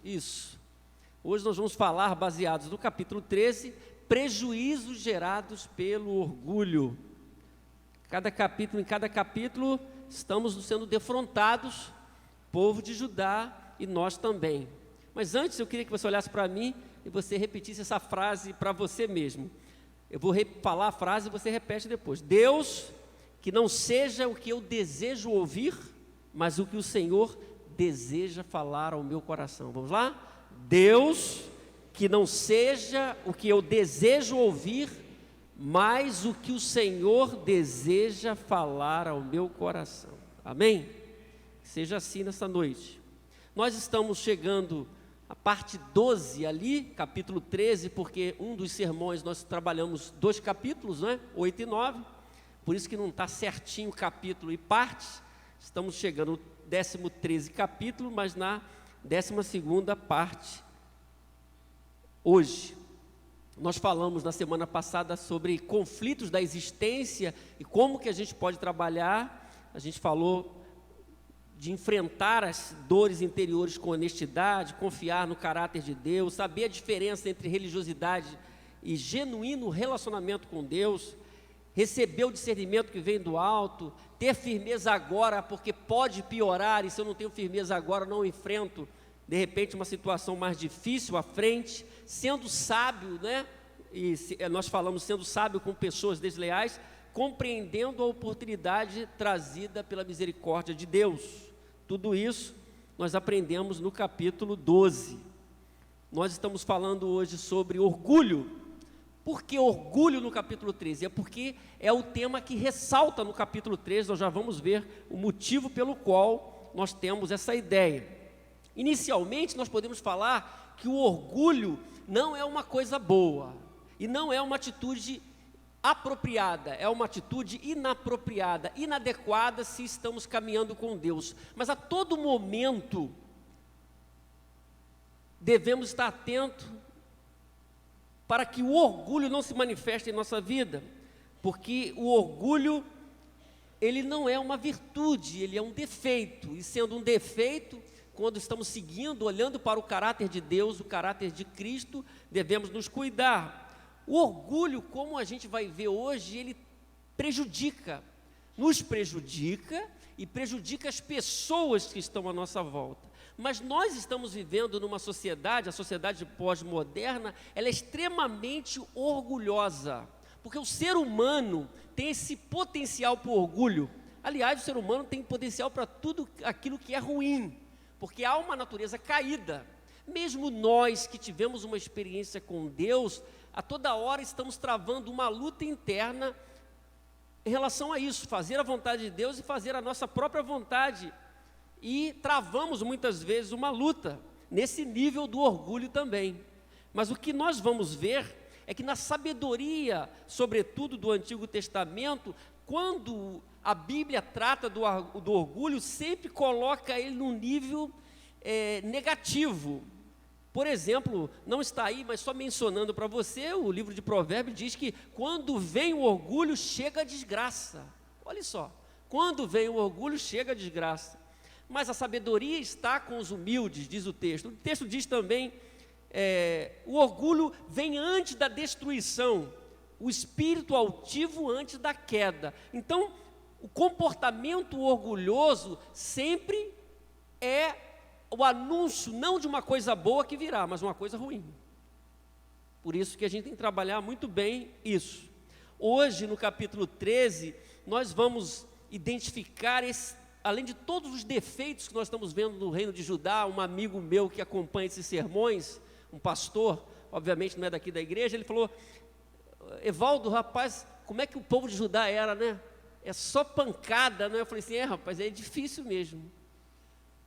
Isso. Hoje nós vamos falar, baseados no capítulo 13, prejuízos gerados pelo orgulho. Em cada capítulo, estamos sendo defrontados, povo de Judá e nós também. Mas antes eu queria que você olhasse para mim e você repetisse essa frase para você mesmo. Eu vou falar a frase e você repete depois. Deus, que não seja o que eu desejo ouvir, mas o que o Senhor deseja falar ao meu coração. Vamos lá? Deus, que não seja o que eu desejo ouvir, mas o que o Senhor deseja falar ao meu coração. Amém? Que seja assim nessa noite. Nós estamos chegando à parte 12 ali, capítulo 13, porque um dos sermões nós trabalhamos 2 capítulos, né? 8 e 9, por isso que não está certinho capítulo e partes. Estamos chegando no 13º capítulo, mas na 12ª parte hoje. Nós falamos na semana passada sobre conflitos da existência e como que a gente pode trabalhar. A gente falou de enfrentar as dores interiores com honestidade, confiar no caráter de Deus, saber a diferença entre religiosidade e genuíno relacionamento com Deus, receber o discernimento que vem do alto, ter firmeza agora, porque pode piorar, e se eu não tenho firmeza agora, não enfrento, de repente, uma situação mais difícil à frente, sendo sábio, né? E nós falamos sendo sábio com pessoas desleais, compreendendo a oportunidade trazida pela misericórdia de Deus. Tudo isso nós aprendemos no capítulo 12. Nós estamos falando hoje sobre orgulho. Por que orgulho no capítulo 13? É porque é o tema que ressalta no capítulo 13, nós já vamos ver o motivo pelo qual nós temos essa ideia. Inicialmente, nós podemos falar que o orgulho não é uma coisa boa, e não é uma atitude apropriada, é uma atitude inapropriada, inadequada se estamos caminhando com Deus. Mas a todo momento, devemos estar atentos para que o orgulho não se manifeste em nossa vida, porque o orgulho, ele não é uma virtude, ele é um defeito, e sendo um defeito, quando estamos seguindo, olhando para o caráter de Deus, o caráter de Cristo, devemos nos cuidar. O orgulho, como a gente vai ver hoje, ele nos prejudica e prejudica as pessoas que estão à nossa volta. Mas nós estamos vivendo numa sociedade, a sociedade pós-moderna, ela é extremamente orgulhosa, porque o ser humano tem esse potencial para o orgulho. Aliás, o ser humano tem potencial para tudo aquilo que é ruim, porque há uma natureza caída. Mesmo nós que tivemos uma experiência com Deus, a toda hora estamos travando uma luta interna em relação a isso, fazer a vontade de Deus e fazer a nossa própria vontade. E travamos muitas vezes uma luta nesse nível do orgulho também. Mas o que nós vamos ver é que na sabedoria, sobretudo do Antigo Testamento, quando a Bíblia trata do orgulho, sempre coloca ele num nível negativo. Por exemplo, não está aí, mas só mencionando para você, o livro de Provérbios diz que quando vem o orgulho, chega a desgraça. Olha só, quando vem o orgulho, chega a desgraça. Mas a sabedoria está com os humildes, diz o texto. O texto diz também, o orgulho vem antes da destruição, o espírito altivo antes da queda. Então, o comportamento orgulhoso sempre é o anúncio não de uma coisa boa que virá, mas uma coisa ruim. Por isso que a gente tem que trabalhar muito bem isso. Hoje, no capítulo 13, nós vamos identificar além de todos os defeitos que nós estamos vendo no reino de Judá. Um amigo meu que acompanha esses sermões, um pastor, obviamente não é daqui da igreja, ele falou: Evaldo, rapaz, como é que o povo de Judá era, né? É só pancada, né? Eu falei assim, rapaz, é difícil mesmo.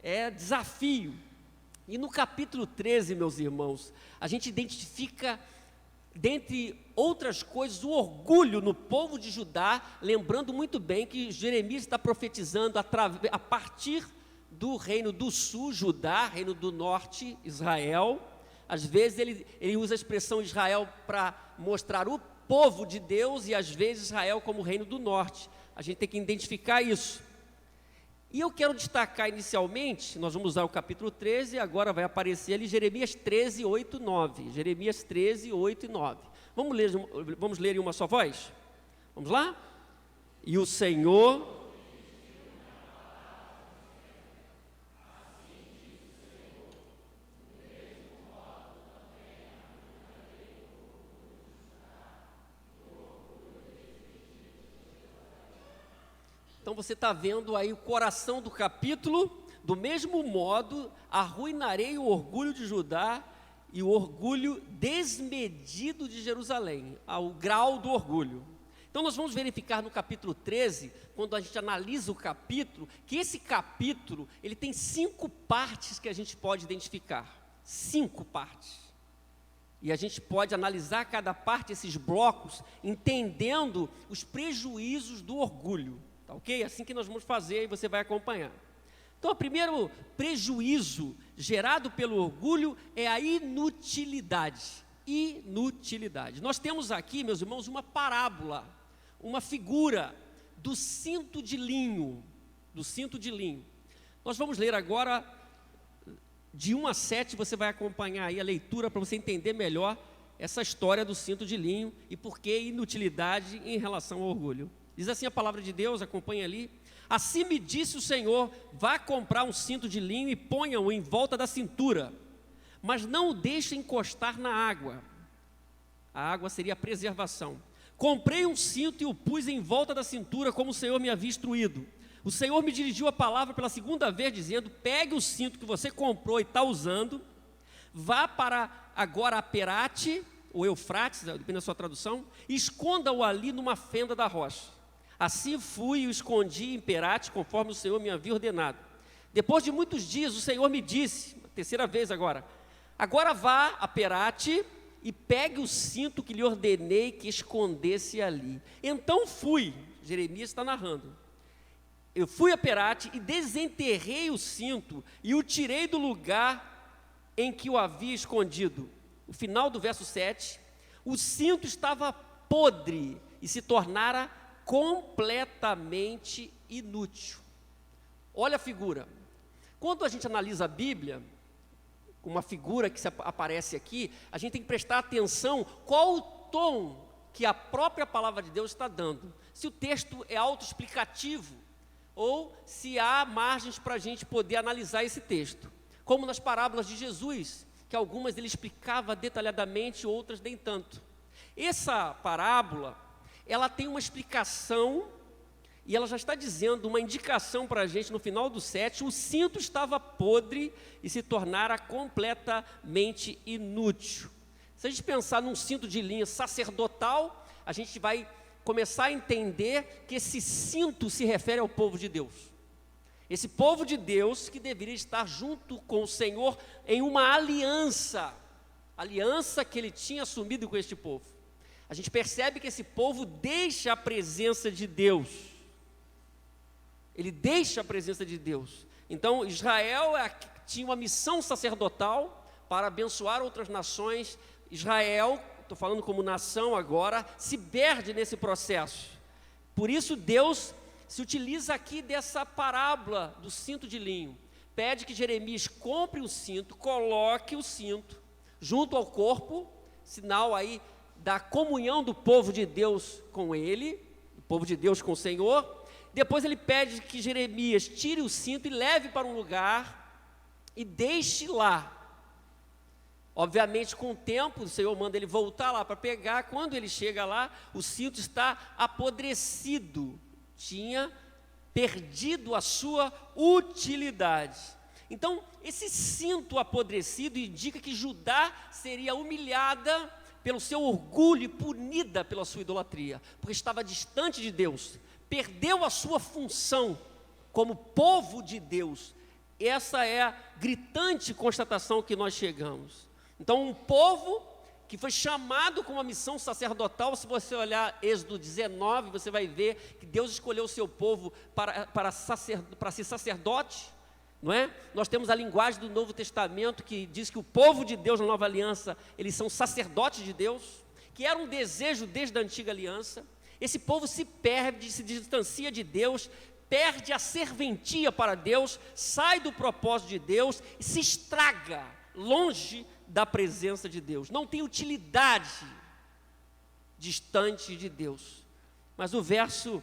É desafio. E no capítulo 13, meus irmãos, a gente identifica, dentre outras coisas, o orgulho no povo de Judá, lembrando muito bem que Jeremias está profetizando a partir do reino do sul, Judá, reino do norte, Israel. Às vezes ele usa a expressão Israel para mostrar o povo de Deus, e às vezes Israel como reino do norte. A gente tem que identificar isso. E eu quero destacar inicialmente, nós vamos usar o capítulo 13, agora vai aparecer ali Jeremias 13, 8 e 9. Jeremias 13, 8 e 9. Vamos ler em uma só voz? Vamos lá? E o Senhor... Então você está vendo aí o coração do capítulo. Do mesmo modo, arruinarei o orgulho de Judá e o orgulho desmedido de Jerusalém, ao grau do orgulho. Então nós vamos verificar no capítulo 13, quando a gente analisa o capítulo, que esse capítulo, ele tem 5 partes que a gente pode identificar. 5 partes. E a gente pode analisar cada parte, esses blocos, entendendo os prejuízos do orgulho. Tá ok? Assim que nós vamos fazer e você vai acompanhar. Então, o primeiro prejuízo gerado pelo orgulho é a inutilidade. Inutilidade. Nós temos aqui, meus irmãos, uma parábola, uma figura do cinto de linho. Do cinto de linho. Nós vamos ler agora, de 1 a 7, você vai acompanhar aí a leitura para você entender melhor essa história do cinto de linho e por que inutilidade em relação ao orgulho. Diz assim a palavra de Deus, acompanha ali. Assim me disse o Senhor, vá comprar um cinto de linho e ponha-o em volta da cintura, mas não o deixe encostar na água. A água seria a preservação. Comprei um cinto e o pus em volta da cintura, como o Senhor me havia instruído. O Senhor me dirigiu a palavra pela segunda vez, dizendo, pegue o cinto que você comprou e está usando, vá para agora a Perate, ou Eufrates, depende da sua tradução, e esconda-o ali numa fenda da rocha. Assim fui e o escondi em Perate, conforme o Senhor me havia ordenado. Depois de muitos dias, o Senhor me disse, terceira vez agora vá a Perate e pegue o cinto que lhe ordenei que escondesse ali. Então fui, Jeremias está narrando, eu fui a Perate e desenterrei o cinto e o tirei do lugar em que o havia escondido. O final do verso 7, o cinto estava podre e se tornara completamente inútil. Olha a figura. Quando a gente analisa a Bíblia, uma figura que aparece aqui, a gente tem que prestar atenção qual o tom que a própria palavra de Deus está dando. Se o texto é autoexplicativo ou se há margens para a gente poder analisar esse texto. Como nas parábolas de Jesus, que algumas ele explicava detalhadamente, outras nem tanto. Essa parábola, ela tem uma explicação, e ela já está dizendo, uma indicação para a gente no final do 7, o cinto estava podre e se tornara completamente inútil. Se a gente pensar num cinto de linha sacerdotal, a gente vai começar a entender que esse cinto se refere ao povo de Deus. Esse povo de Deus que deveria estar junto com o Senhor em uma aliança que ele tinha assumido com este povo. A gente percebe que esse povo deixa a presença de Deus. Ele deixa a presença de Deus. Então, Israel tinha uma missão sacerdotal para abençoar outras nações. Israel, estou falando como nação agora, se perde nesse processo. Por isso, Deus se utiliza aqui dessa parábola do cinto de linho. Pede que Jeremias compre o cinto, coloque o cinto junto ao corpo, sinal aí da comunhão do povo de Deus com ele, o povo de Deus com o Senhor. Depois ele pede que Jeremias tire o cinto e leve para um lugar e deixe lá. Obviamente, com o tempo, o Senhor manda ele voltar lá para pegar. Quando ele chega lá, o cinto está apodrecido, tinha perdido a sua utilidade. Então, esse cinto apodrecido indica que Judá seria humilhada pelo seu orgulho e punida pela sua idolatria, porque estava distante de Deus, perdeu a sua função como povo de Deus. Essa é a gritante constatação que nós chegamos. Então, um povo que foi chamado com uma missão sacerdotal, se você olhar Êxodo 19, você vai ver que Deus escolheu o seu povo para ser sacerdote, não é? Nós temos a linguagem do Novo Testamento que diz que o povo de Deus na Nova Aliança, eles são sacerdotes de Deus, que era um desejo desde a Antiga Aliança. Esse povo se perde, se distancia de Deus, perde a serventia para Deus, sai do propósito de Deus e se estraga longe da presença de Deus. Não tem utilidade distante de Deus. Mas o verso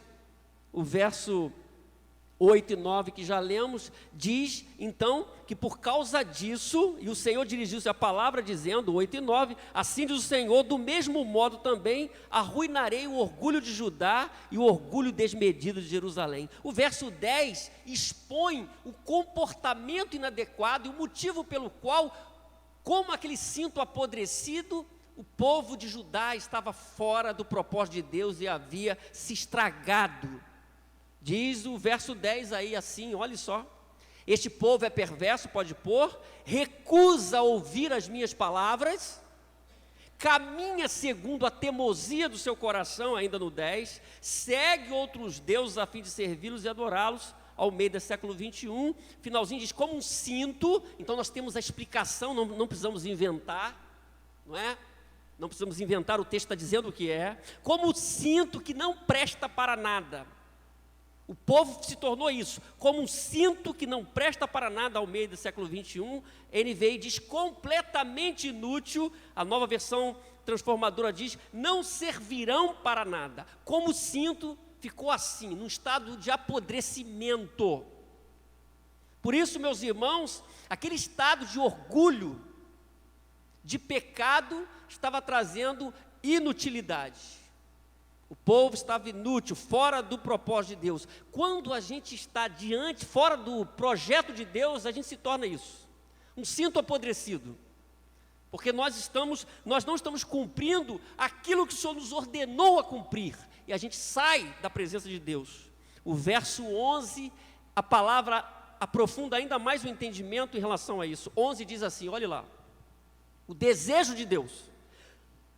8 e 9 que já lemos, diz então que por causa disso, e o Senhor dirigiu-se a palavra dizendo, 8 e 9, assim diz o Senhor, do mesmo modo também arruinarei o orgulho de Judá e o orgulho desmedido de Jerusalém. O verso 10 expõe o comportamento inadequado e o motivo pelo qual, como aquele cinto apodrecido, o povo de Judá estava fora do propósito de Deus e havia se estragado. Diz o verso 10 aí assim, olha só, este povo é perverso, pode pôr, recusa ouvir as minhas palavras, caminha segundo a teimosia do seu coração, ainda no 10, segue outros deuses a fim de servi-los e adorá-los. Almeida, século 21, finalzinho diz, como um cinto, então nós temos a explicação, não precisamos inventar, não é? Não precisamos inventar, o texto está dizendo o que é, como um cinto que não presta para nada. O povo se tornou isso, como um cinto que não presta para nada, ao meio do século 21, NVI diz completamente inútil, a nova versão transformadora diz, não servirão para nada. Como o cinto ficou assim, num estado de apodrecimento. Por isso, meus irmãos, aquele estado de orgulho, de pecado, estava trazendo inutilidade. O povo estava inútil, fora do propósito de Deus. Quando a gente está fora do projeto de Deus, a gente se torna isso, um cinto apodrecido, porque nós não estamos cumprindo aquilo que o Senhor nos ordenou a cumprir, e a gente sai da presença de Deus. O verso 11, a palavra aprofunda ainda mais o entendimento em relação a isso. 11 diz assim, olhe lá, o desejo de Deus,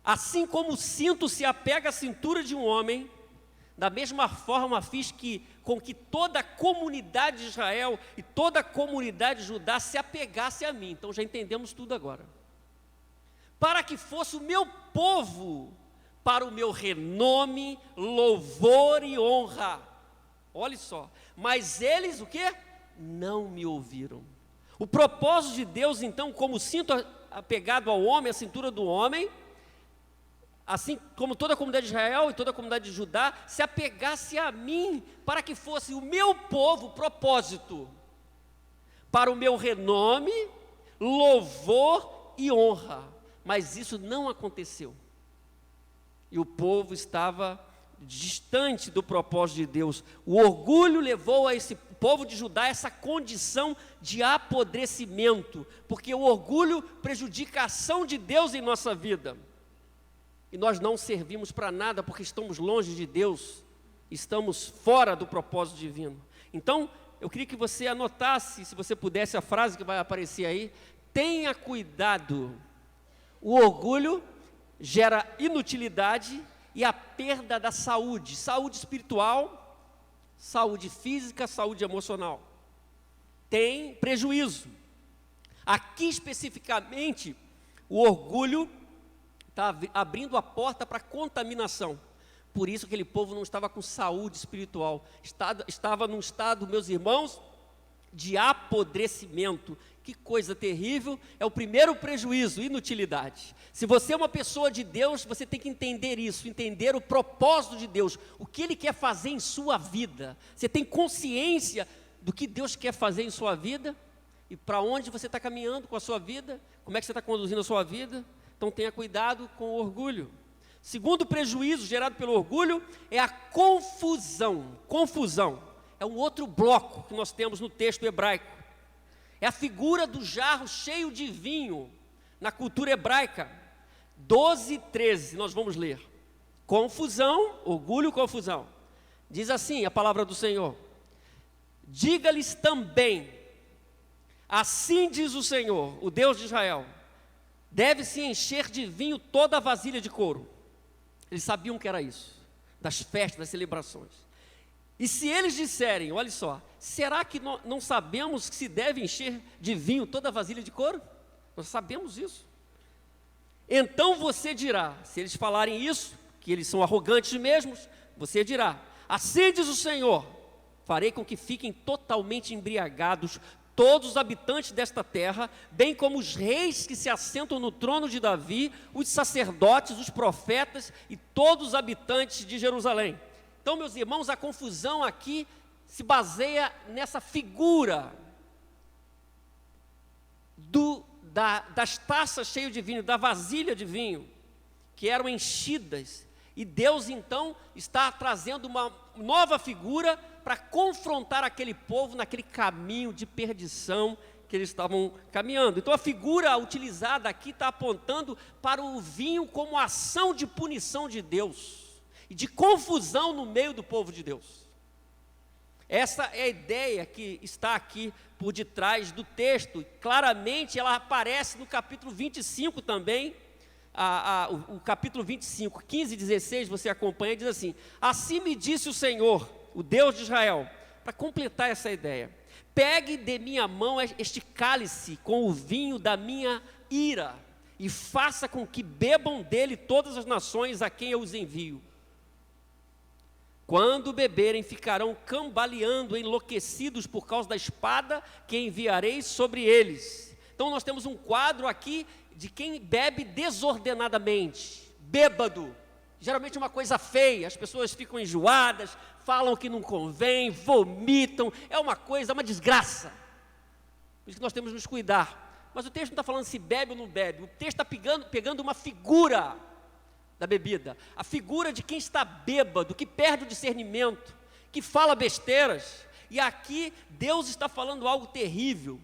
assim como o cinto se apega à cintura de um homem, da mesma forma fiz com que toda a comunidade de Israel e toda a comunidade de Judá se apegasse a mim. Então já entendemos tudo agora. Para que fosse o meu povo, para o meu renome, louvor e honra. Olha só, mas eles o quê? Não me ouviram. O propósito de Deus então, como o cinto apegado ao homem, à cintura do homem, assim como toda a comunidade de Israel e toda a comunidade de Judá se apegasse a mim, para que fosse o meu povo, propósito, para o meu renome, louvor e honra. Mas isso não aconteceu. E o povo estava distante do propósito de Deus. O orgulho levou a esse povo de Judá a essa condição de apodrecimento, porque o orgulho prejudica a ação de Deus em nossa vida. E nós não servimos para nada porque estamos longe de Deus, estamos fora do propósito divino. Então, eu queria que você anotasse, se você pudesse, a frase que vai aparecer aí: tenha cuidado. O orgulho gera inutilidade e a perda da saúde espiritual, saúde física, saúde emocional. Tem prejuízo. Aqui especificamente, o orgulho está abrindo a porta para contaminação. Por isso aquele povo não estava com saúde espiritual, estava num estado, meus irmãos, de apodrecimento. Que coisa terrível, é o primeiro prejuízo, inutilidade. Se você é uma pessoa de Deus, você tem que entender isso, entender o propósito de Deus, o que Ele quer fazer em sua vida. Você tem consciência do que Deus quer fazer em sua vida, e para onde você está caminhando com a sua vida, como é que você está conduzindo a sua vida. Então tenha cuidado com o orgulho. Segundo prejuízo gerado pelo orgulho é a confusão. Confusão é um outro bloco que nós temos no texto hebraico. É a figura do jarro cheio de vinho na cultura hebraica. 12:13, nós vamos ler. Confusão, orgulho, confusão. Diz assim a palavra do Senhor: diga-lhes também, assim diz o Senhor, o Deus de Israel, deve-se encher de vinho toda a vasilha de couro. Eles sabiam que era isso, das festas, das celebrações. E se eles disserem, olha só, será que não sabemos que se deve encher de vinho toda a vasilha de couro? Nós sabemos isso. Então você dirá, se eles falarem isso, que eles são arrogantes mesmos, você dirá, assim diz o Senhor, farei com que fiquem totalmente embriagados todos os habitantes desta terra, bem como os reis que se assentam no trono de Davi, os sacerdotes, os profetas e todos os habitantes de Jerusalém. Então, meus irmãos, a confusão aqui se baseia nessa figura das taças cheias de vinho, da vasilha de vinho, que eram enchidas. E Deus, então, está trazendo uma nova figura para confrontar aquele povo naquele caminho de perdição que eles estavam caminhando. Então, a figura utilizada aqui está apontando para o vinho como ação de punição de Deus e de confusão no meio do povo de Deus. Essa é a ideia que está aqui por detrás do texto. Claramente, ela aparece no capítulo 25 também. O capítulo 25, 15 e 16, você acompanha, diz assim: assim me disse o Senhor, o Deus de Israel, para completar essa ideia: pegue de minha mão este cálice com o vinho da minha ira, e faça com que bebam dele todas as nações a quem eu os envio. Quando beberem, ficarão cambaleando, enlouquecidos por causa da espada que enviarei sobre eles. Então nós temos um quadro aqui de quem bebe desordenadamente, bêbado. Geralmente é uma coisa feia, as pessoas ficam enjoadas, falam que não convém, vomitam, é uma desgraça. Por isso que nós temos que nos cuidar. Mas o texto não está falando se bebe ou não bebe, o texto está pegando uma figura da bebida, a figura de quem está bêbado, que perde o discernimento, que fala besteiras. E aqui Deus está falando algo terrível.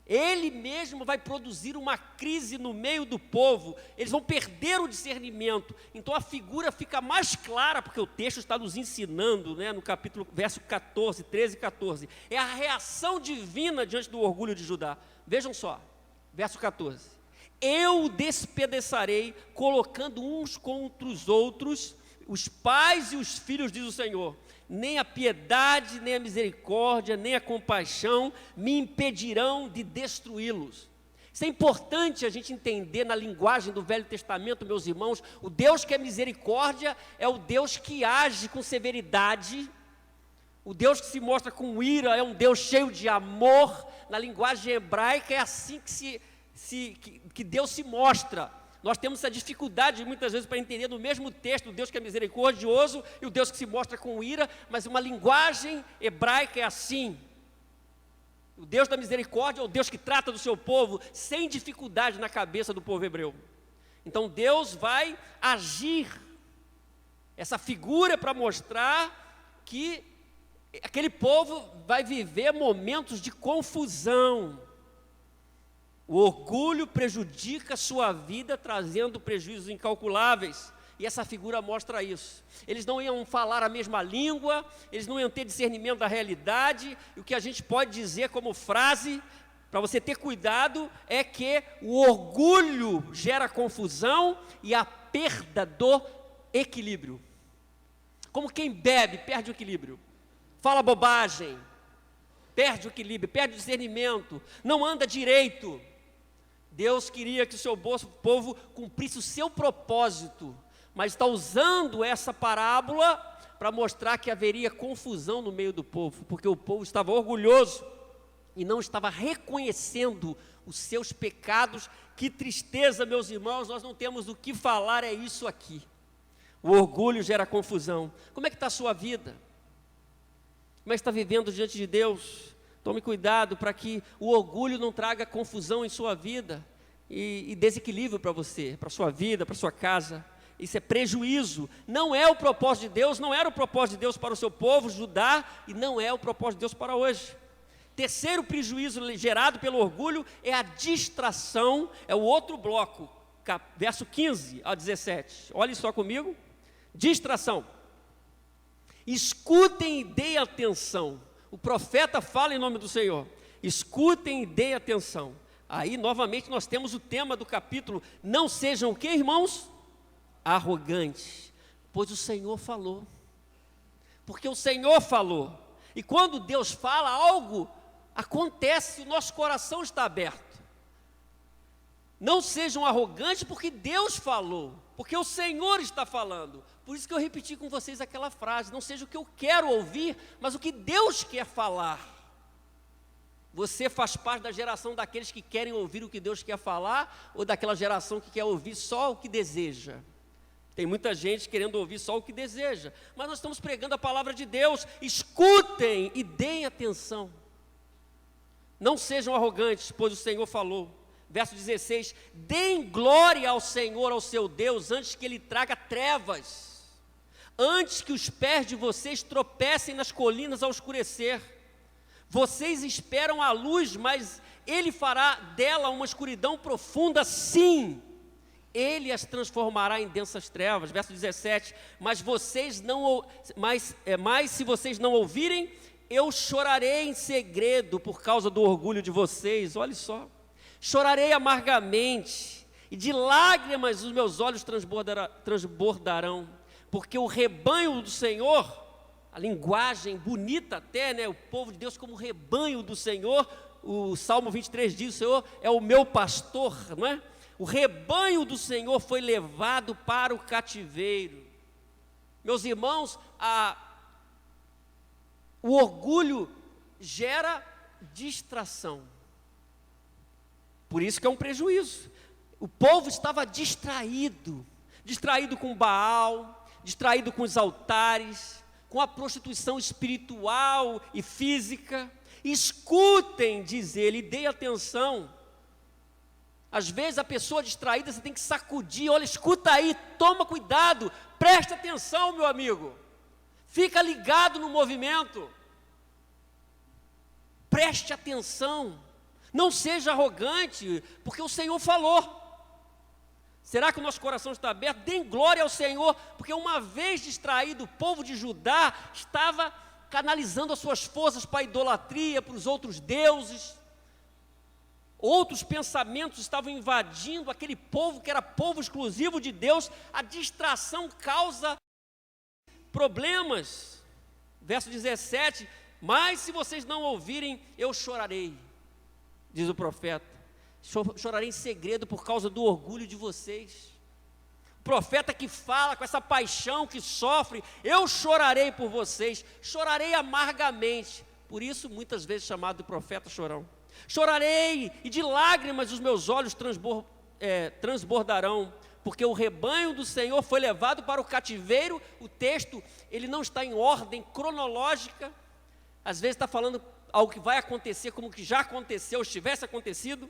Ele mesmo vai produzir uma crise no meio do povo, eles vão perder o discernimento. Então a figura fica mais clara, porque o texto está nos ensinando, no capítulo, verso 14, 13 e 14, é a reação divina diante do orgulho de Judá. Vejam só, verso 14: eu o despedaçarei, colocando uns contra os outros, os pais e os filhos, diz o Senhor. Nem a piedade, nem a misericórdia, nem a compaixão me impedirão de destruí-los. Isso é importante a gente entender na linguagem do Velho Testamento, meus irmãos. O Deus que é misericórdia é o Deus que age com severidade. O Deus que se mostra com ira é um Deus cheio de amor. Na linguagem hebraica é assim que Deus se mostra. Nós temos essa dificuldade muitas vezes para entender no mesmo texto o Deus que é misericordioso e o Deus que se mostra com ira, mas uma linguagem hebraica é assim. O Deus da misericórdia é o Deus que trata do seu povo sem dificuldade na cabeça do povo hebreu. Então Deus vai agir, essa figura para mostrar que aquele povo vai viver momentos de confusão. O orgulho prejudica a sua vida, trazendo prejuízos incalculáveis. E essa figura mostra isso. Eles não iam falar a mesma língua, eles não iam ter discernimento da realidade. E o que a gente pode dizer como frase, para você ter cuidado, é que o orgulho gera confusão e a perda do equilíbrio. Como quem bebe, perde o equilíbrio. Fala bobagem, perde o equilíbrio, perde o discernimento, não anda direito. Deus queria que o seu povo cumprisse o seu propósito, mas está usando essa parábola para mostrar que haveria confusão no meio do povo, porque o povo estava orgulhoso e não estava reconhecendo os seus pecados. Que tristeza, meus irmãos, nós não temos o que falar, é isso aqui. O orgulho gera confusão. Como é que está a sua vida? Como é que está vivendo diante de Deus? Tome cuidado para que o orgulho não traga confusão em sua vida e desequilíbrio para você, para a sua vida, para a sua casa. Isso é prejuízo. Não é o propósito de Deus, não era o propósito de Deus para o seu povo, Judá, e não é o propósito de Deus para hoje. Terceiro prejuízo gerado pelo orgulho é a distração, é o outro bloco, verso 15 a 17. Olhe só comigo. Distração. Escutem e deem atenção. O profeta fala em nome do Senhor. Escutem e deem atenção. Aí, novamente, nós temos o tema do capítulo. Não sejam o quê, irmãos? Arrogantes. Pois o Senhor falou. Porque o Senhor falou. E quando Deus fala, algo acontece, o nosso coração está aberto. Não sejam arrogantes, porque Deus falou. porque o Senhor está falando. Por isso que eu repeti com vocês aquela frase: não seja o que eu quero ouvir, mas o que Deus quer falar. Você faz parte da geração daqueles que querem ouvir o que Deus quer falar, ou daquela geração que quer ouvir só o que deseja? Tem muita gente querendo ouvir só o que deseja, mas nós estamos pregando a palavra de Deus. Escutem e deem atenção. Não sejam arrogantes, pois o Senhor falou. Verso 16: deem glória ao Senhor, ao seu Deus, antes que Ele traga trevas, antes que os pés de vocês tropecem nas colinas ao escurecer. Vocês esperam a luz, mas Ele fará dela uma escuridão profunda. Sim, Ele as transformará em densas trevas. Verso 17: mas se vocês não ouvirem, eu chorarei em segredo por causa do orgulho de vocês. Olha só, chorarei amargamente, e de lágrimas os meus olhos transbordarão, porque o rebanho do Senhor, a linguagem bonita até, né? O povo de Deus como rebanho do Senhor. O Salmo 23 diz: o Senhor é o meu pastor, não é? O rebanho do Senhor foi levado para o cativeiro. Meus irmãos, o orgulho gera distração. Por isso que é um prejuízo. O povo estava distraído com Baal, distraído com os altares, com a prostituição espiritual e física. Escutem, diz ele, e dê atenção. Às vezes a pessoa distraída, você tem que sacudir. Olha, escuta aí, toma cuidado, preste atenção, meu amigo. Fica ligado no movimento. Preste atenção. Não seja arrogante, porque o Senhor falou. Será que o nosso coração está aberto? Deem glória ao Senhor, porque uma vez distraído, o povo de Judá estava canalizando as suas forças para a idolatria, para os outros deuses. Outros pensamentos estavam invadindo aquele povo que era povo exclusivo de Deus. A distração causa problemas. Verso 17: mas se vocês não ouvirem, eu chorarei, diz o profeta. Chorarei em segredo por causa do orgulho de vocês. O profeta que fala com essa paixão, que sofre: eu chorarei por vocês, chorarei amargamente. Por isso muitas vezes chamado de profeta chorão. Chorarei, e de lágrimas os meus olhos transbordarão, porque o rebanho do Senhor foi levado para o cativeiro. O texto, ele não está em ordem cronológica. Às vezes está falando algo que vai acontecer como que já aconteceu, estivesse acontecido.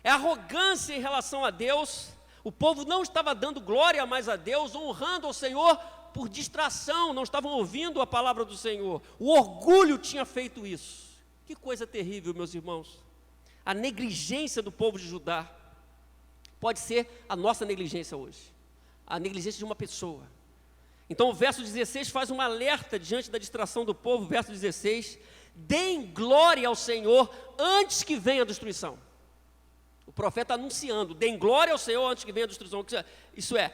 É arrogância em relação a Deus. O povo não estava dando glória mais a Deus, honrando ao Senhor por distração, não estavam ouvindo a palavra do Senhor. O orgulho tinha feito isso. Que coisa terrível, meus irmãos. A negligência do povo de Judá pode ser a nossa negligência hoje, a negligência de uma pessoa. Então o verso 16 faz um alerta diante da distração do povo. Verso 16: deem glória ao Senhor antes que venha a destruição. O profeta anunciando: deem glória ao Senhor antes que venha a destruição. Isso é,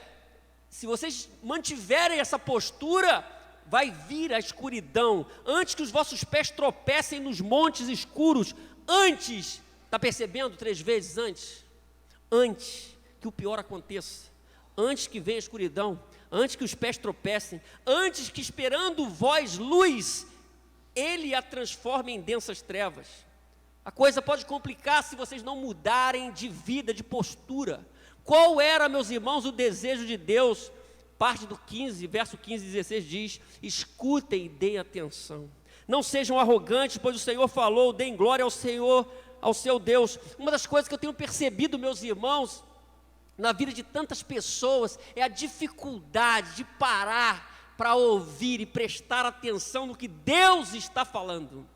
se vocês mantiverem essa postura, vai vir a escuridão, antes que os vossos pés tropecem nos montes escuros. Antes, está percebendo? 3 vezes antes. Antes que o pior aconteça, antes que venha a escuridão, antes que os pés tropecem, antes que, esperando vós luz, Ele a transforme em densas trevas. A coisa pode complicar se vocês não mudarem de vida, de postura. Qual era, meus irmãos, o desejo de Deus? Parte do 15, verso 15 e 16 diz: escutem e deem atenção. Não sejam arrogantes, pois o Senhor falou: deem glória ao Senhor, ao seu Deus. Uma das coisas que eu tenho percebido, meus irmãos, na vida de tantas pessoas, é a dificuldade de parar para ouvir e prestar atenção no que Deus está falando.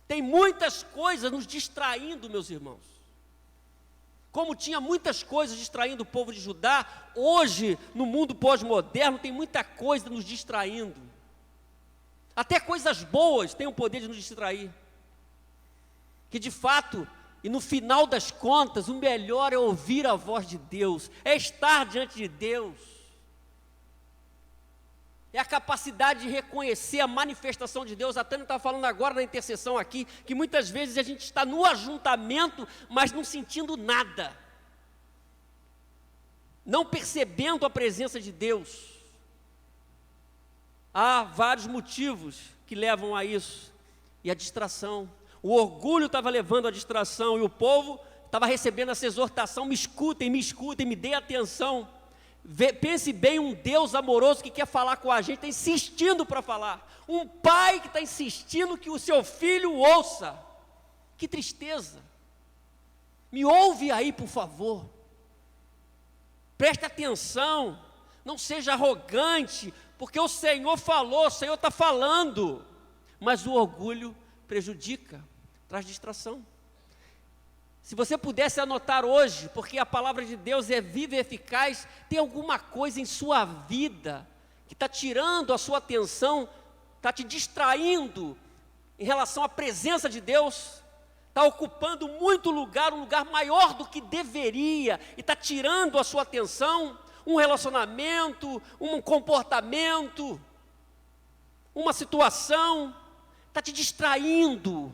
Tem muitas coisas nos distraindo, meus irmãos. Como tinha muitas coisas distraindo o povo de Judá, hoje, no mundo pós-moderno, tem muita coisa nos distraindo. Até coisas boas têm o poder de nos distrair. Que de fato, e no final das contas, o melhor é ouvir a voz de Deus, é estar diante de Deus. É a capacidade de reconhecer a manifestação de Deus. A Tânia está falando agora na intercessão aqui, que muitas vezes a gente está no ajuntamento, mas não sentindo nada. não percebendo a presença de Deus. Há vários motivos que levam a isso, e a distração. O orgulho estava levando à distração, e o povo estava recebendo essa exortação: me escutem, me deem atenção. Pense bem, um Deus amoroso que quer falar com a gente, está insistindo para falar. Um pai que está insistindo que o seu filho ouça. Que tristeza. Me ouve aí, por favor. Preste atenção, não seja arrogante, porque o Senhor falou, o Senhor está falando. Mas o orgulho prejudica, traz distração. Se você pudesse anotar hoje, porque a palavra de Deus é viva e eficaz, tem alguma coisa em sua vida que está tirando a sua atenção, está te distraindo em relação à presença de Deus, está ocupando muito lugar, um lugar maior do que deveria, e está tirando a sua atenção, um relacionamento, um comportamento, uma situação, está te distraindo.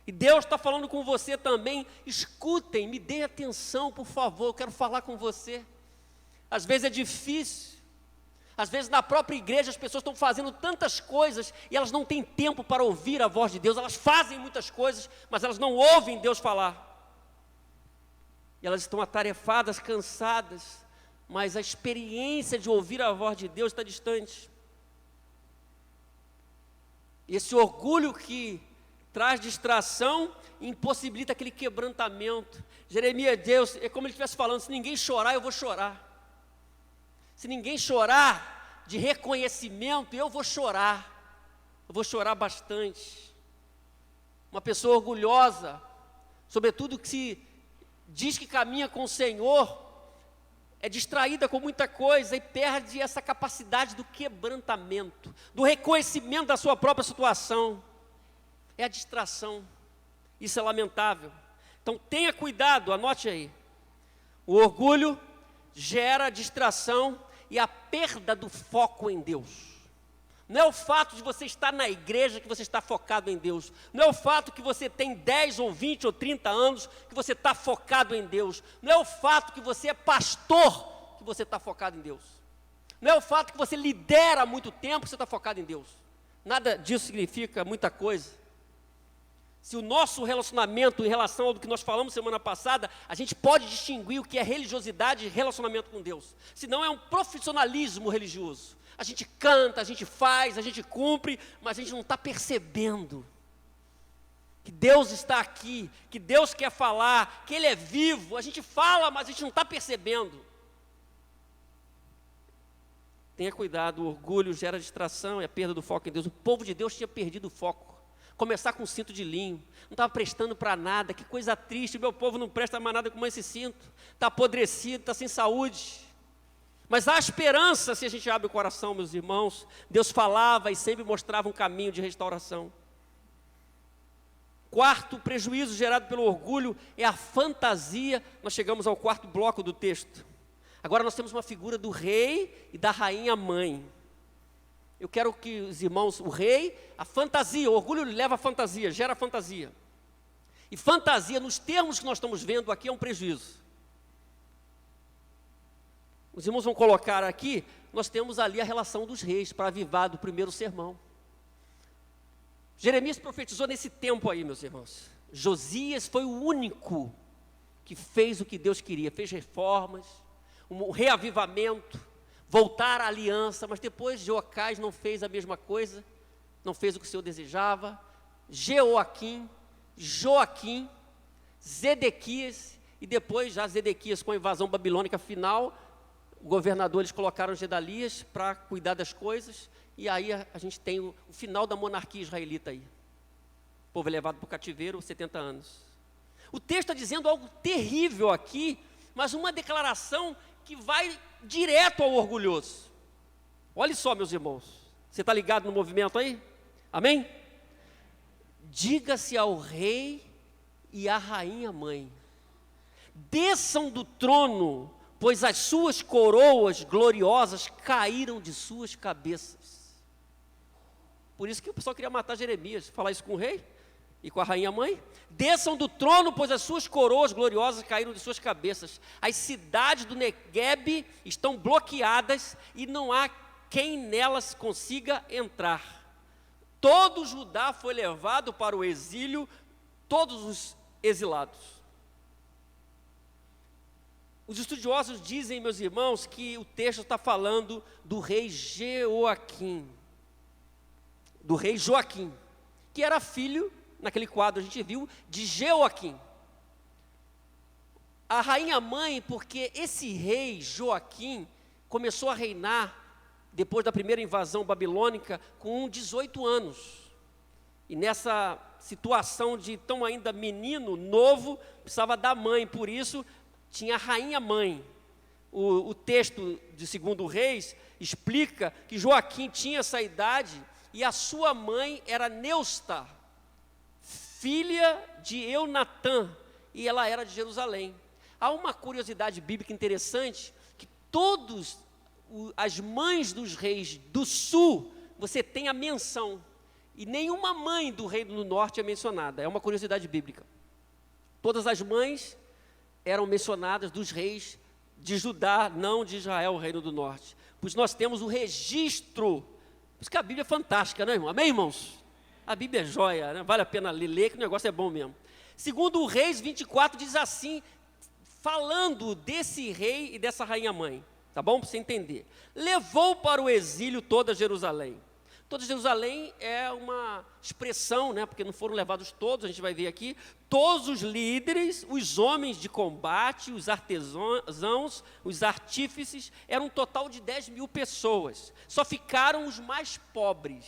E Deus está falando com você também: escutem, me deem atenção, por favor, eu quero falar com você. Às vezes é difícil, às vezes na própria igreja as pessoas estão fazendo tantas coisas e elas não têm tempo para ouvir a voz de Deus. Elas fazem muitas coisas, mas elas não ouvem Deus falar. E elas estão atarefadas, cansadas, mas a experiência de ouvir a voz de Deus está distante. E esse orgulho que traz distração e impossibilita aquele quebrantamento. Jeremias, Deus, é como ele estivesse falando: se ninguém chorar, eu vou chorar. Se ninguém chorar de reconhecimento, eu vou chorar. Eu vou chorar bastante. Uma pessoa orgulhosa, sobretudo que se diz que caminha com o Senhor, é distraída com muita coisa e perde essa capacidade do quebrantamento, do reconhecimento da sua própria situação. É a distração. Isso é lamentável. Então tenha cuidado, anote aí. O orgulho gera distração e a perda do foco em Deus. Não é o fato de você estar na igreja que você está focado em Deus. Não é o fato que você tem 10 ou 20 ou 30 anos que você está focado em Deus. Não é o fato que você é pastor que você está focado em Deus. Não é o fato que você lidera há muito tempo que você está focado em Deus. Nada disso significa muita coisa. Se o nosso relacionamento em relação ao que nós falamos semana passada, a gente pode distinguir o que é religiosidade e relacionamento com Deus. Senão é um profissionalismo religioso. A gente canta, a gente faz, a gente cumpre, mas a gente não está percebendo que Deus está aqui, que Deus quer falar, que Ele é vivo. A gente fala, mas a gente não está percebendo. Tenha cuidado, o orgulho gera distração e a perda do foco em Deus. O povo de Deus tinha perdido o foco. Começar com um cinto de linho, não estava prestando para nada, que coisa triste, meu povo não presta mais nada com esse cinto, está apodrecido, está sem saúde. Mas há esperança se a gente abre o coração, meus irmãos. Deus falava e sempre mostrava um caminho de restauração. Quarto prejuízo gerado pelo orgulho é a fantasia. Nós chegamos ao quarto bloco do texto. Agora nós temos uma figura do rei e da rainha mãe. Eu quero que os irmãos, o rei, a fantasia, o orgulho leva a fantasia, gera fantasia. E fantasia, nos termos que nós estamos vendo aqui, é um prejuízo. Os irmãos vão colocar aqui, nós temos ali a relação dos reis, para avivar do primeiro sermão. Jeremias profetizou nesse tempo aí, meus irmãos. Josias foi o único que fez o que Deus queria, fez reformas, um reavivamento, voltar à aliança, mas depois Joacás não fez a mesma coisa, não fez o que o Senhor desejava. Jeoaquim, Joaquim, Zedequias, e depois já Zedequias com a invasão babilônica final, o governador, eles colocaram Gedalias para cuidar das coisas, e aí a gente tem o final da monarquia israelita aí. O povo é levado para o cativeiro 70 anos. O texto está dizendo algo terrível aqui, mas uma declaração que vai direto ao orgulhoso. Olha só, meus irmãos, você está ligado no movimento aí? Amém? Diga-se ao rei e à rainha mãe: desçam do trono, pois as suas coroas gloriosas caíram de suas cabeças. Por isso que o pessoal queria matar Jeremias. Falar isso com o rei? e com a rainha mãe. Desçam do trono, pois as suas coroas gloriosas caíram de suas cabeças. As cidades do Neguebe estão bloqueadas e não há quem nelas consiga entrar. Todo Judá foi levado para o exílio, todos os exilados. Os estudiosos dizem, meus irmãos, que o texto está falando do rei Jeoaquim, que era filho, naquele quadro a gente viu, de Jeoaquim. A rainha mãe, porque esse rei Joaquim começou a reinar depois da primeira invasão babilônica com 18 anos. E nessa situação de tão ainda menino, novo, precisava da mãe, por isso tinha a rainha mãe. O texto de 2 Reis explica que Joaquim tinha essa idade e a sua mãe era Neusta, filha de Eunatã, e ela era de Jerusalém. Há uma curiosidade bíblica interessante, que todas as mães dos reis do sul, você tem a menção, e nenhuma mãe do reino do norte é mencionada. É uma curiosidade bíblica. Todas as mães eram mencionadas dos reis de Judá, não de Israel, o reino do norte. Pois nós temos o registro. Por isso que a Bíblia é fantástica, né, irmão? Amém, irmãos? A Bíblia é joia, né? Vale a pena ler, que o negócio é bom mesmo. 2 Reis 24 diz assim, falando desse rei e dessa rainha mãe, tá bom? Para você entender. Levou para o exílio toda Jerusalém. Toda Jerusalém é uma expressão, né? Porque não foram levados todos, a gente vai ver aqui. Todos os líderes, os homens de combate, os artesãos, os artífices, eram um total de 10.000 pessoas. Só ficaram os mais pobres.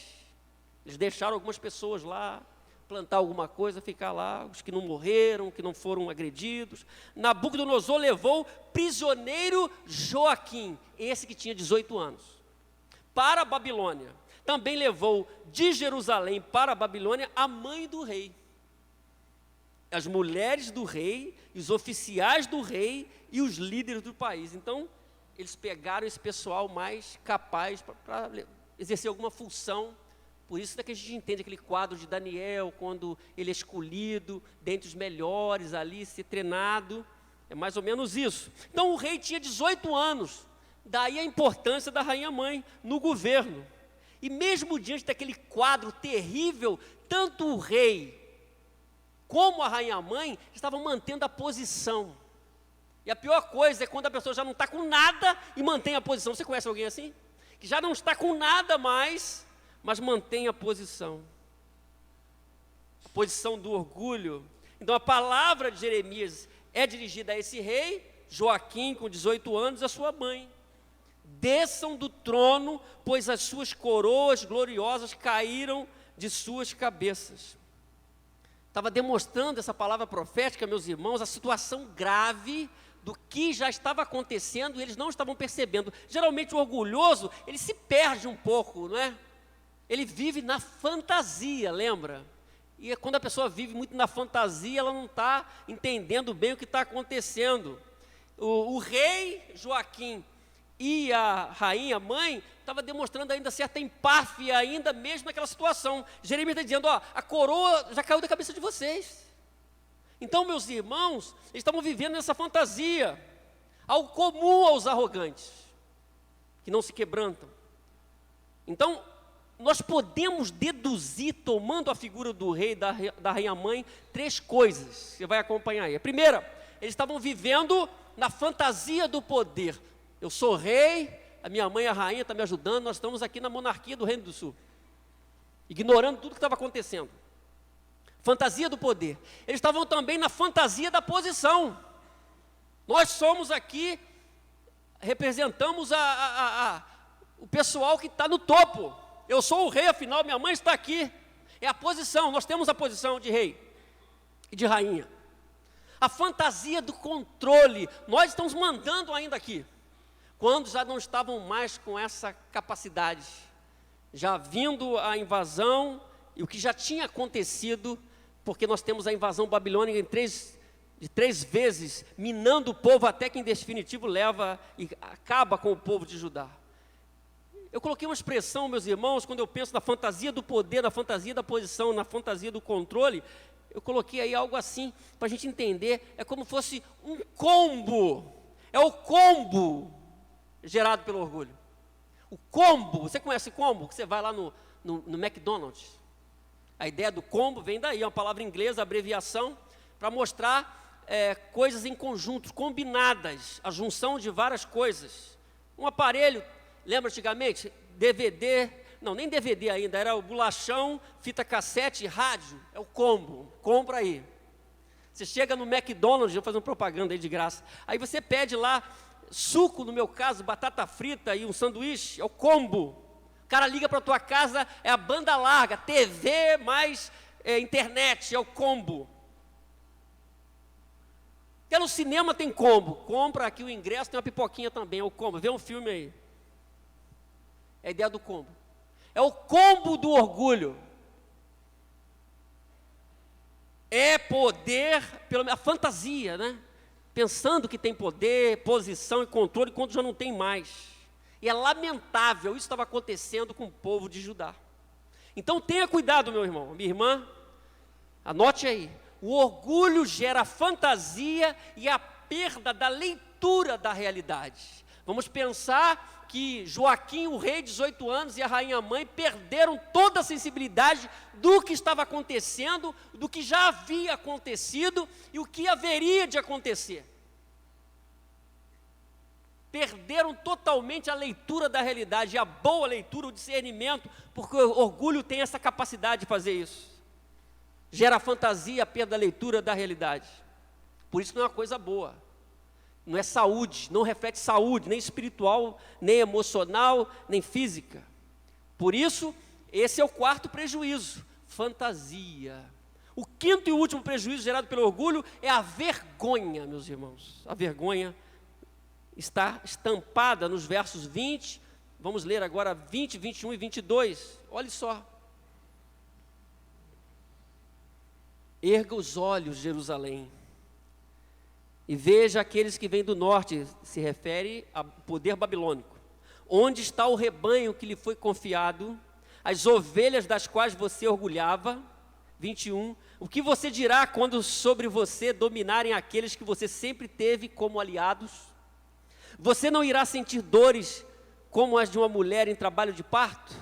Eles deixaram algumas pessoas lá, plantar alguma coisa, ficar lá, os que não morreram, que não foram agredidos. Nabucodonosor levou prisioneiro Joaquim, esse que tinha 18 anos, para a Babilônia. Também levou de Jerusalém para a Babilônia a mãe do rei, as mulheres do rei, os oficiais do rei e os líderes do país. Então, eles pegaram esse pessoal mais capaz para exercer alguma função. Por isso é que a gente entende aquele quadro de Daniel, quando ele é escolhido, dentre os melhores ali, ser treinado, é mais ou menos isso. Então o rei tinha 18 anos, daí a importância da rainha mãe no governo. E mesmo diante daquele quadro terrível, tanto o rei como a rainha mãe estavam mantendo a posição. E a pior coisa é quando a pessoa já não está com nada e mantém a posição. Você conhece alguém assim? Que já não está com nada mais, mas mantém a posição do orgulho. Então a palavra de Jeremias é dirigida a esse rei, Joaquim, com 18 anos, a sua mãe. Desçam do trono, pois as suas coroas gloriosas caíram de suas cabeças. Estava demonstrando essa palavra profética, meus irmãos, a situação grave do que já estava acontecendo e eles não estavam percebendo. Geralmente o orgulhoso, ele se perde um pouco, não é? Ele vive na fantasia, lembra? E quando a pessoa vive muito na fantasia, ela não está entendendo bem o que está acontecendo. O rei Joaquim e a rainha mãe estava demonstrando ainda certa empáfia, ainda mesmo naquela situação. Jeremias está dizendo, ó, a coroa já caiu da cabeça de vocês. Então, meus irmãos, eles estavam vivendo nessa fantasia, algo comum aos arrogantes, que não se quebrantam. Então, nós podemos deduzir, tomando a figura do rei e da rainha-mãe, 3 coisas, você vai acompanhar aí. A primeira, eles estavam vivendo na fantasia do poder. Eu sou rei, a minha mãe, a rainha, está me ajudando, nós estamos aqui na monarquia do Reino do Sul, ignorando tudo que estava acontecendo. Fantasia do poder. Eles estavam também na fantasia da posição. Nós somos aqui, representamos o pessoal que está no topo. Eu sou o rei, afinal, minha mãe está aqui. É a posição, nós temos a posição de rei e de rainha. A fantasia do controle, nós estamos mandando ainda aqui. Quando já não estavam mais com essa capacidade, já vindo a invasão e o que já tinha acontecido, porque nós temos a invasão babilônica de 3 vezes, minando o povo até que em definitivo leva e acaba com o povo de Judá. Eu coloquei uma expressão, meus irmãos, quando eu penso na fantasia do poder, na fantasia da posição, na fantasia do controle, eu coloquei aí algo assim, para a gente entender, é como fosse um combo, é o combo gerado pelo orgulho. O combo, você conhece combo? Você vai lá no McDonald's. A ideia do combo vem daí, é uma palavra inglesa, abreviação, para mostrar coisas em conjunto, combinadas, a junção de várias coisas. Um aparelho, lembra antigamente? DVD, não, nem DVD ainda, era o bolachão, fita cassete, rádio, é o combo, compra aí. Você chega no McDonald's, eu vou fazer uma propaganda aí de graça, aí você pede lá, suco, no meu caso, batata frita e um sanduíche, é o combo. O cara liga para a tua casa, é a banda larga, TV mais internet, é o combo. Até no cinema tem combo, compra aqui o ingresso, tem uma pipoquinha também, é o combo, vê um filme aí. É a ideia do combo. É o combo do orgulho. É poder, pela fantasia, né? Pensando que tem poder, posição e controle, quando já não tem mais. E é lamentável, isso estava acontecendo com o povo de Judá. Então tenha cuidado, meu irmão, minha irmã, anote aí. O orgulho gera fantasia e a perda da leitura da realidade. Vamos pensar que Joaquim, o rei, 18 anos, e a rainha mãe perderam toda a sensibilidade do que estava acontecendo, do que já havia acontecido e o que haveria de acontecer. Perderam totalmente a leitura da realidade, a boa leitura, o discernimento, porque o orgulho tem essa capacidade de fazer isso. Gera fantasia, a perda da leitura da realidade. Por isso não é uma coisa boa. Não é saúde, não reflete saúde, nem espiritual, nem emocional, nem física. Por isso, esse é o quarto prejuízo, fantasia. O quinto e último prejuízo gerado pelo orgulho é a vergonha, meus irmãos. A vergonha está estampada nos versos 20, vamos ler agora 20, 21 e 22. Olhe só. Erga os olhos, Jerusalém, e veja aqueles que vêm do norte, se refere ao poder babilônico. Onde está o rebanho que lhe foi confiado, as ovelhas das quais você orgulhava? 21. O que você dirá quando sobre você dominarem aqueles que você sempre teve como aliados? Você não irá sentir dores como as de uma mulher em trabalho de parto?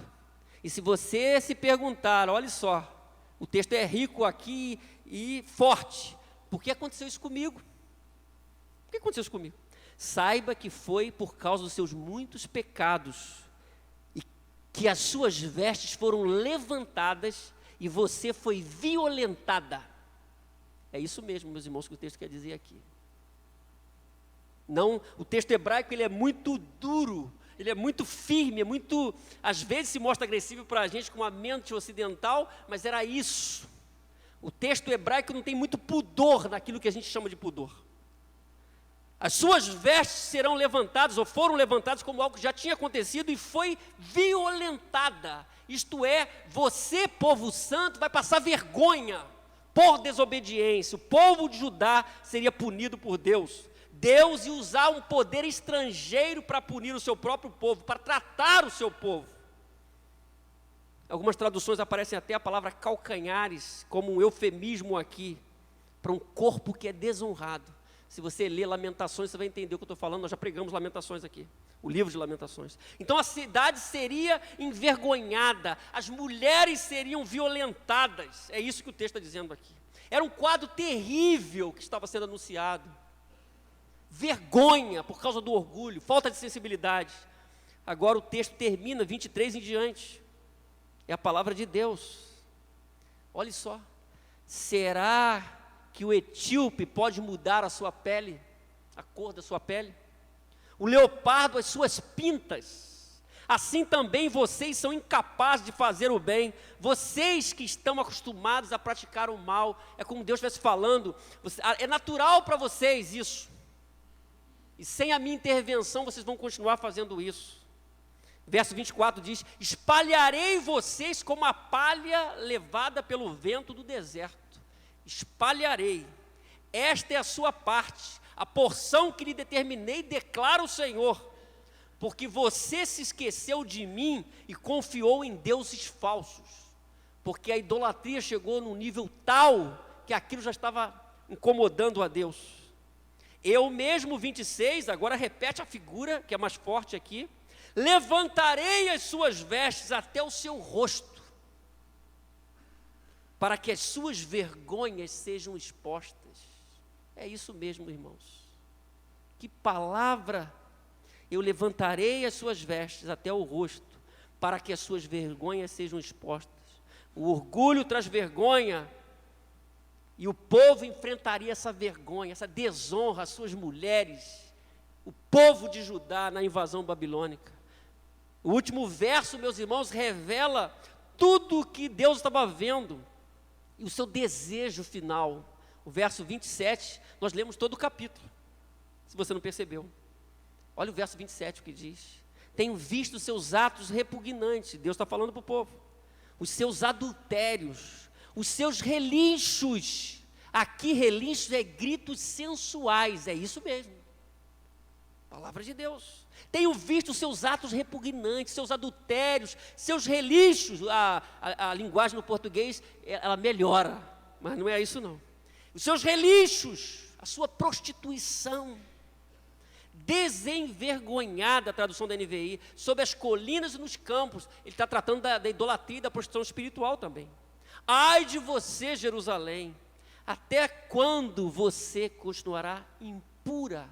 E se você se perguntar, olha só, o texto é rico aqui e forte, por que aconteceu isso comigo? Por que aconteceu isso comigo? Saiba que foi por causa dos seus muitos pecados, e que as suas vestes foram levantadas, e você foi violentada. É isso mesmo, meus irmãos, que o texto quer dizer aqui. Não, o texto hebraico ele é muito duro, ele é muito firme, às vezes se mostra agressivo para a gente com a mente ocidental, mas era isso. O texto hebraico não tem muito pudor naquilo que a gente chama de pudor. As suas vestes serão levantadas, ou foram levantadas como algo que já tinha acontecido e foi violentada. Isto é, você, povo santo, vai passar vergonha por desobediência. O povo de Judá seria punido por Deus. Deus ia usar um poder estrangeiro para punir o seu próprio povo, para tratar o seu povo. Algumas traduções aparecem até a palavra calcanhares, como um eufemismo aqui, para um corpo que é desonrado. Se você ler Lamentações, você vai entender o que eu estou falando, nós já pregamos Lamentações aqui, o livro de Lamentações. Então a cidade seria envergonhada, as mulheres seriam violentadas, é isso que o texto está dizendo aqui. Era um quadro terrível que estava sendo anunciado. Vergonha por causa do orgulho, falta de sensibilidade. Agora o texto termina, 23 em diante, é a palavra de Deus. Olha só, será que o etíope pode mudar a sua pele, a cor da sua pele? O leopardo as suas pintas. Assim também vocês são incapazes de fazer o bem. Vocês que estão acostumados a praticar o mal, é como Deus estivesse falando, é natural para vocês isso. E sem a minha intervenção vocês vão continuar fazendo isso. Verso 24 diz: espalharei vocês como a palha levada pelo vento do deserto. Espalharei, esta é a sua parte, a porção que lhe determinei, declara o Senhor, porque você se esqueceu de mim e confiou em deuses falsos, porque a idolatria chegou num nível tal que aquilo já estava incomodando a Deus. Eu mesmo, 26, agora repete a figura, que é mais forte aqui, levantarei as suas vestes até o seu rosto, para que as suas vergonhas sejam expostas. É isso mesmo, irmãos. Que palavra! Eu levantarei as suas vestes até o rosto, para que as suas vergonhas sejam expostas. O orgulho traz vergonha, e o povo enfrentaria essa vergonha, essa desonra, as suas mulheres, o povo de Judá na invasão babilônica. O último verso, meus irmãos, revela tudo o que Deus estava vendo, e o seu desejo final. O verso 27, nós lemos todo o capítulo, se você não percebeu. Olha o verso 27, o que diz: tenho visto os seus atos repugnantes, Deus está falando para o povo, os seus adultérios, os seus relinchos. Aqui relinchos é gritos sensuais, é isso mesmo, palavra de Deus. Tenho visto os seus atos repugnantes, seus adultérios, seus relinchos. A linguagem no português, ela melhora, mas não é isso não. Os seus relinchos, a sua prostituição desenvergonhada, a tradução da NVI, sobre as colinas e nos campos. Ele está tratando da idolatria e da prostituição espiritual também. Ai de você, Jerusalém, até quando você continuará impura?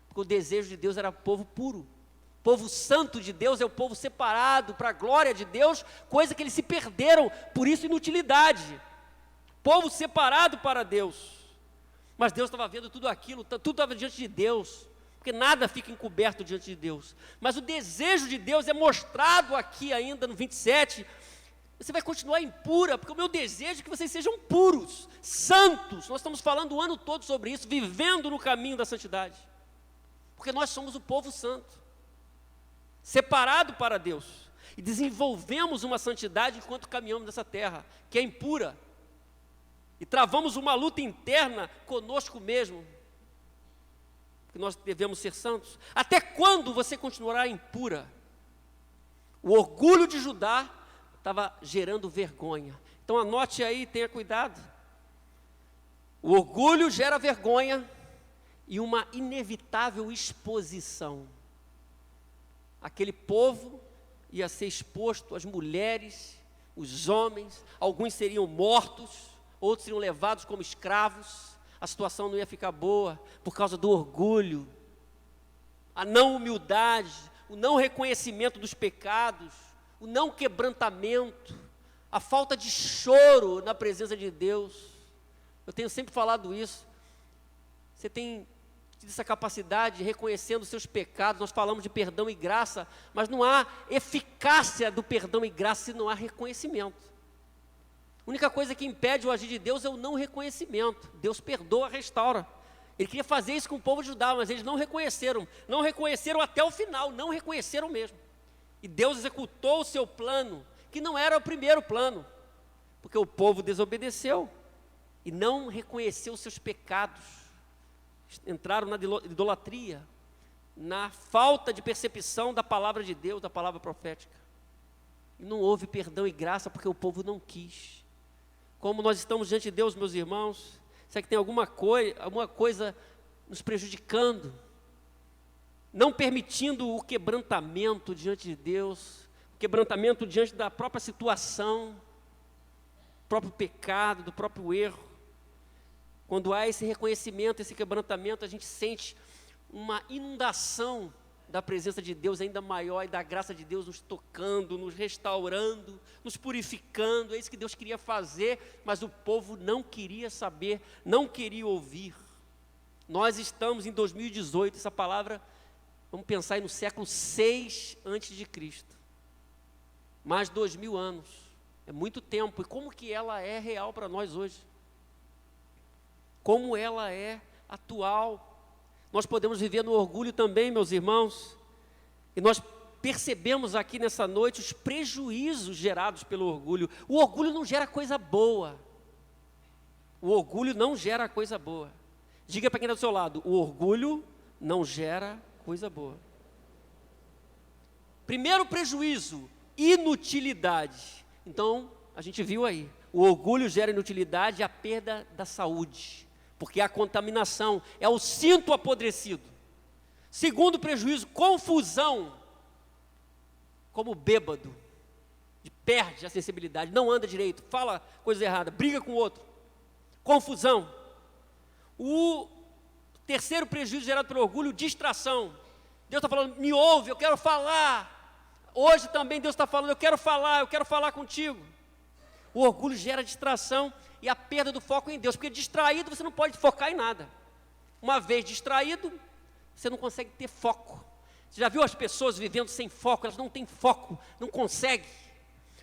Porque o desejo de Deus era povo puro. O povo santo de Deus é o povo separado para a glória de Deus, coisa que eles se perderam, por isso inutilidade. Povo separado para Deus. Mas Deus estava vendo tudo aquilo, tudo estava diante de Deus, porque nada fica encoberto diante de Deus. Mas o desejo de Deus é mostrado aqui ainda no 27. Você vai continuar impura, porque o meu desejo é que vocês sejam puros, santos. Nós estamos falando o ano todo sobre isso, vivendo no caminho da santidade. Porque nós somos o povo santo, separado para Deus. E desenvolvemos uma santidade enquanto caminhamos nessa terra, que é impura. E travamos uma luta interna conosco mesmo, que nós devemos ser santos. Até quando você continuará impura? O orgulho de Judá estava gerando vergonha. Então anote aí, tenha cuidado. O orgulho gera vergonha e uma inevitável exposição. Aquele povo ia ser exposto, as mulheres, os homens, alguns seriam mortos, outros seriam levados como escravos. A situação não ia ficar boa por causa do orgulho, a não humildade, o não reconhecimento dos pecados, o não quebrantamento, a falta de choro na presença de Deus. Eu tenho sempre falado isso. Você tem tido essa capacidade de reconhecendo os seus pecados. Nós falamos de perdão e graça, mas não há eficácia do perdão e graça se não há reconhecimento. A única coisa que impede o agir de Deus é o não reconhecimento. Deus perdoa, restaura. Ele queria fazer isso com o povo de Judá, mas eles não reconheceram até o final, não reconheceram mesmo. E Deus executou o seu plano, que não era o primeiro plano, porque o povo desobedeceu e não reconheceu os seus pecados, entraram na idolatria, na falta de percepção da palavra de Deus, da palavra profética. E não houve perdão e graça porque o povo não quis. Como nós estamos diante de Deus, meus irmãos, será que tem alguma coisa nos prejudicando? Não permitindo o quebrantamento diante de Deus, o quebrantamento diante da própria situação, do próprio pecado, do próprio erro. Quando há esse reconhecimento, esse quebrantamento, a gente sente uma inundação da presença de Deus ainda maior e da graça de Deus nos tocando, nos restaurando, nos purificando. É isso que Deus queria fazer, mas o povo não queria saber, não queria ouvir. Nós estamos em 2018, essa palavra, vamos pensar aí no século 6 a.C., mais 2000 anos, é muito tempo. E como que ela é real para nós hoje? Como ela é atual? Nós podemos viver no orgulho também, meus irmãos, e nós percebemos aqui nessa noite os prejuízos gerados pelo orgulho. O orgulho não gera coisa boa. O orgulho não gera coisa boa. Diga para quem está do seu lado: o orgulho não gera coisa boa. Primeiro prejuízo, inutilidade. Então, a gente viu aí, o orgulho gera inutilidade e a perda da saúde, porque a contaminação é o cinto apodrecido. Segundo prejuízo, confusão, como bêbado, perde a sensibilidade, não anda direito, fala coisa errada, briga com o outro, confusão. O terceiro prejuízo gerado pelo orgulho, distração. Deus está falando, me ouve, eu quero falar. Hoje também Deus está falando, eu quero falar contigo. O orgulho gera distração e a perda do foco em Deus, porque distraído você não pode focar em nada. Uma vez distraído, você não consegue ter foco. Você já viu as pessoas vivendo sem foco? Elas não têm foco, não conseguem.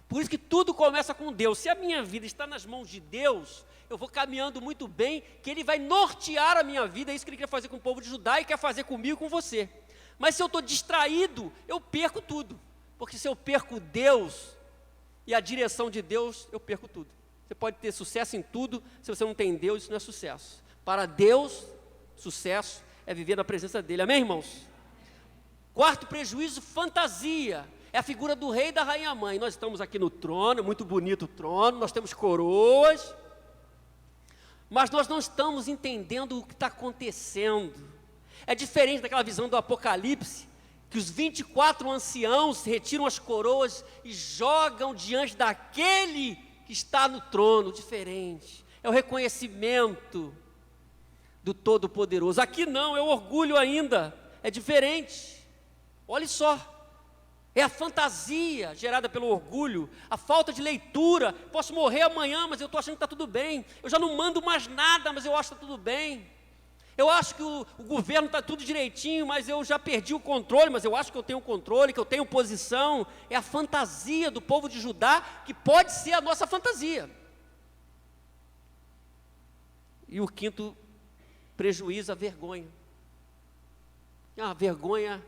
Por isso que tudo começa com Deus. Se a minha vida está nas mãos de Deus, eu vou caminhando muito bem, que Ele vai nortear a minha vida. É isso que Ele quer fazer com o povo de Judá e quer fazer comigo e com você. Mas se eu estou distraído, eu perco tudo. Porque se eu perco Deus e a direção de Deus, eu perco tudo. Você pode ter sucesso em tudo, se você não tem Deus, isso não é sucesso. Para Deus, sucesso é viver na presença dEle. Amém, irmãos? Quarto prejuízo, fantasia. É a figura do rei e da rainha mãe. Nós estamos aqui no trono, muito bonito o trono, nós temos coroas, mas nós não estamos entendendo o que está acontecendo. É diferente daquela visão do Apocalipse, que os 24 anciãos retiram as coroas e jogam diante daquele que está no trono. Diferente, é o reconhecimento do Todo-Poderoso. Aqui não, é o orgulho ainda, é diferente. Olhe só. É a fantasia gerada pelo orgulho, a falta de leitura. Posso morrer amanhã, mas eu estou achando que está tudo bem. Eu já não mando mais nada, mas eu acho que está tudo bem. Eu acho que o governo está tudo direitinho, mas eu já perdi o controle, mas eu acho que eu tenho controle, que eu tenho posição. É a fantasia do povo de Judá, que pode ser a nossa fantasia. E o quinto prejuízo, a vergonha. A vergonha...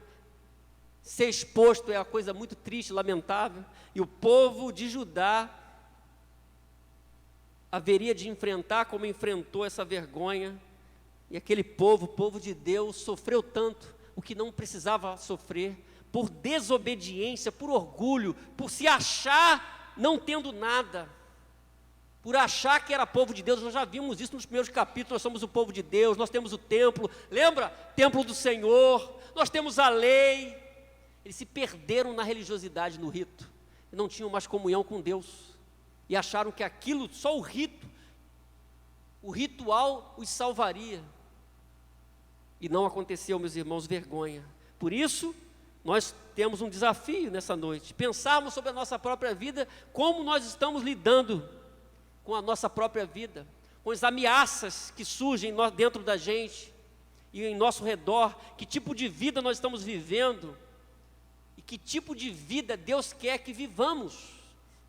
Ser exposto é uma coisa muito triste, lamentável, e o povo de Judá haveria de enfrentar como enfrentou essa vergonha, e aquele povo, o povo de Deus, sofreu tanto, o que não precisava sofrer, por desobediência, por orgulho, por se achar não tendo nada, por achar que era povo de Deus. Nós já vimos isso nos primeiros capítulos. Nós somos o povo de Deus, nós temos o templo, lembra? Templo do Senhor, nós temos a lei. Eles se perderam na religiosidade, no rito, e não tinham mais comunhão com Deus, e acharam que aquilo, só o ritual os salvaria, e não aconteceu, meus irmãos, vergonha. Por isso, nós temos um desafio nessa noite, pensarmos sobre a nossa própria vida, como nós estamos lidando com a nossa própria vida, com as ameaças que surgem dentro da gente, e em nosso redor, que tipo de vida nós estamos vivendo, que tipo de vida Deus quer que vivamos.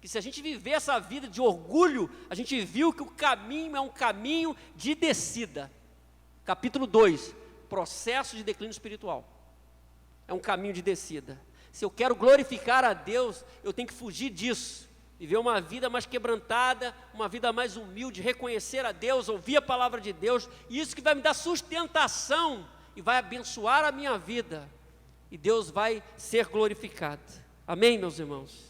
Que se a gente viver essa vida de orgulho, a gente viu que o caminho é um caminho de descida. Capítulo 2, processo de declínio espiritual. É um caminho de descida. Se eu quero glorificar a Deus, eu tenho que fugir disso. Viver uma vida mais quebrantada, uma vida mais humilde, reconhecer a Deus, ouvir a palavra de Deus. Isso que vai me dar sustentação e vai abençoar a minha vida. E Deus vai ser glorificado. Amém, meus irmãos?